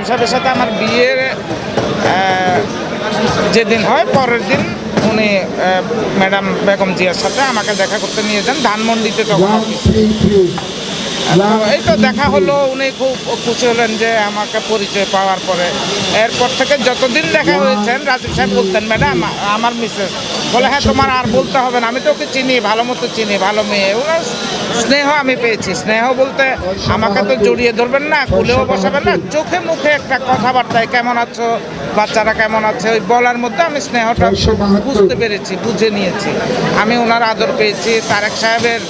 সাহেবের সাথে আমার বিয়ে যেদিন হয় পরের দিন উনি ম্যাডাম বেগম জিয়ার সাথে আমাকে দেখা করতে নিয়ে যান ধানমন্ডিতে তখন এই তো দেখা হলো। উনি খুব খুশি হলেন যে আমাকে পরিচয় পাওয়ার পরে। এরপর থেকে যতদিন দেখা হয়েছেন রাজীব সাহেব বলতেন, ম্যাডাম আমার মিসেস বলে, হ্যাঁ তোমার আর বলতে হবে না, আমি তো ওকে চিনি, ভালো মতো চিনি, ভালো মেয়ে। ওনার স্নেহ আমি পেয়েছি। স্নেহ বলতে আমাকে তো জড়িয়ে ধরবেন না, কুলেও বসাবেন না, চোখে মুখে একটা কথাবার্তায় কেমন আছো, বাচ্চারা কেমন আছে, ওই বলার মধ্যে আমি স্নেহটা বুঝতে পেরেছি, বুঝে নিয়েছি। আমি ওনার আদর পেয়েছি। তারেক সাহেবের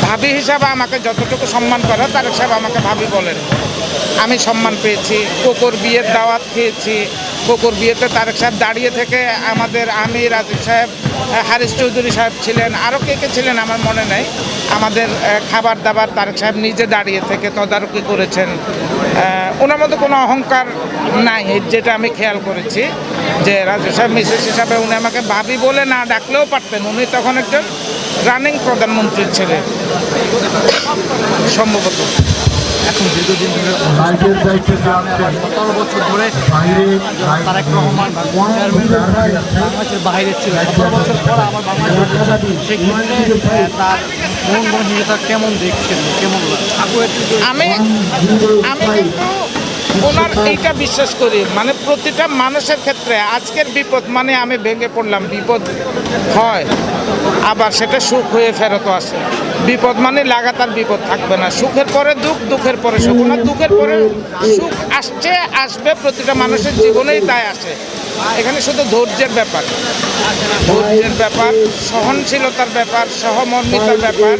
ভাবি হিসাবে আমাকে যতটুকু সম্মান করে, তারেক সাহেব আমাকে ভাবি বলেন, আমি সম্মান পেয়েছি। কোকোর বিয়ের দাওয়াত খেয়েছি। কোকোর বিয়েতে তারেক সাহেব দাঁড়িয়ে থেকে আমাদের, আমি রাজীব সাহেব, হারিস চৌধুরী সাহেব ছিলেন, আরও কে কে ছিলেন আমার মনে নেই, আমাদের খাবার দাবার তারেক সাহেব নিজে দাঁড়িয়ে থেকে তদারকি করেছেন। ওনার মধ্যে কোনো অহংকার নাই, যেটা আমি খেয়াল করেছি। যে রাজীব সাহেব মিসেস হিসাবে উনি আমাকে ভাবি বলে না ডাকলেও পারতেন। উনি তখন একজন রানিং প্রধানমন্ত্রীর ছেলে সম্ভবত। এখন দীর্ঘদিন ধরে 17 বছর ধরে তারেক রহমান বাংলাদেশের বাইরে ছিল। 17 বছর পর আবার বাংলাদেশ, সেক্ষেত্রে তার মন মনহীনতা কেমন দেখছেন, কেমন আমি কিন্তু ওনার এইটা বিশ্বাস করি, মানে প্রতিটা মানুষের ক্ষেত্রে আজকের বিপদ মানে আমি ভেঙে পড়লাম, বিপদ হয়, আবার সেটা সুখ হয়ে ফেরত আসে। বিপদ মানে লাগাতার বিপদ থাকবে না, সুখের পরে দুঃখ, দুঃখের পরে সুখ। না, দুঃখের পরে সুখ আসছে, আসবে, প্রতিটা মানুষের জীবনেই তাই আসে। এখানে শুধু ধৈর্যের ব্যাপার, ধৈর্যের ব্যাপার, সহনশীলতার ব্যাপার, সহমর্মিতার ব্যাপার।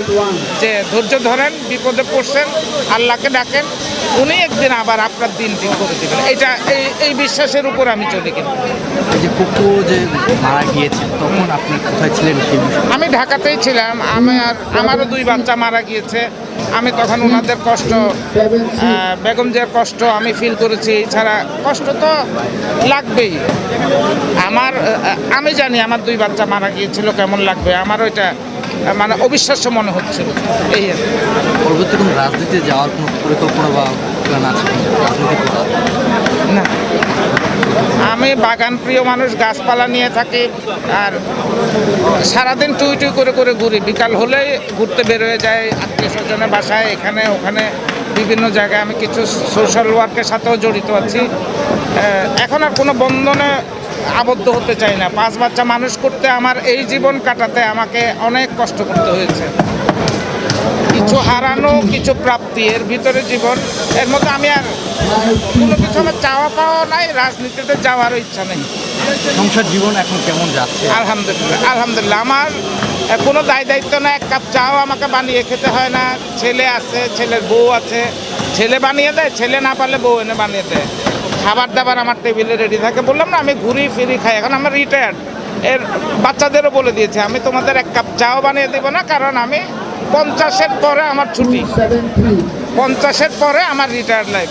যে ধৈর্য ধরেন, বিপদে পড়ছেন, আল্লাহকে ডাকেন, উনি একদিন আবার আপনার দিন ঠিক করে দেবেন। এটা এই বিশ্বাসের উপর আমি চলি। কিন্তু যে কুকু যে মারা গিয়েছে তখন আপনি কোথায় ছিলেন? আমি ঢাকাতেই ছিলাম। আমারও 2 বাচ্চা মারা গিয়েছে। আমি তখন ওনাদের কষ্ট, বেগম জিয়ার কষ্ট আমি ফিল করেছি। এছাড়া কষ্ট তো লাগবেই। আমি জানি আমার 2 বাচ্চা মারা গিয়েছিল, কেমন লাগবে আমার, ওইটা মানে অবিশ্বাস্য মনে হচ্ছিল। এই আর পরবর্তী কোনো রাজনীতিতে যাওয়ার কোনো পরিকল্পনা বা প্ল্যান আছে রাজনীতি করার? না, আমি বাগান প্রিয় মানুষ, গাছপালা নিয়ে থাকি, আর সারাদিন টুই টুই করে করে ঘুরি। বিকাল হলেই ঘুরতে বের হয়ে যায় আত্মীয় স্বজনের বাসায়, এখানে ওখানে বিভিন্ন জায়গায়। আমি কিছু সোশ্যাল ওয়ার্কের সাথেও জড়িত আছি। এখন আর কোনো বন্ধনে আবদ্ধ হতে চাই না। 5 বাচ্চা মানুষ করতে, আমার এই জীবন কাটাতে আমাকে অনেক কষ্ট করতে হয়েছে। কিছু হারানো, কিছু প্রাপ্তি, এর ভিতরে জীবন। এর মধ্যে আমি আর কোনো কিছু আমার চাওয়া পাওয়া নাই, রাজনীতিতে যাওয়ারও ইচ্ছা নেই। সংসার জীবন এখন কেমন যাচ্ছে? আলহামদুলিল্লাহ, আলহামদুলিল্লাহ। আমার কোনো দায়িত্ব না, 1 কাপ চাও আমাকে বানিয়ে খেতে হয় না। ছেলে আছে, ছেলের বউ আছে, ছেলে বানিয়ে দেয়, ছেলে না পারলে বউ এনে বানিয়ে দেয়। খাবার দাবার আমার টেবিলে রেডি থাকে। বললাম না, আমি ঘুরি ফিরি খাই। এখন আমার রিটায়ার্ড। এর বাচ্চাদেরও বলে দিয়েছে, আমি তোমাদের 1 কাপ চাও বানিয়ে দেবো না, কারণ আমি 50-এর পরে আমার ছুটি, 50-এর পরে আমার রিটায়ার্ড লাইফ।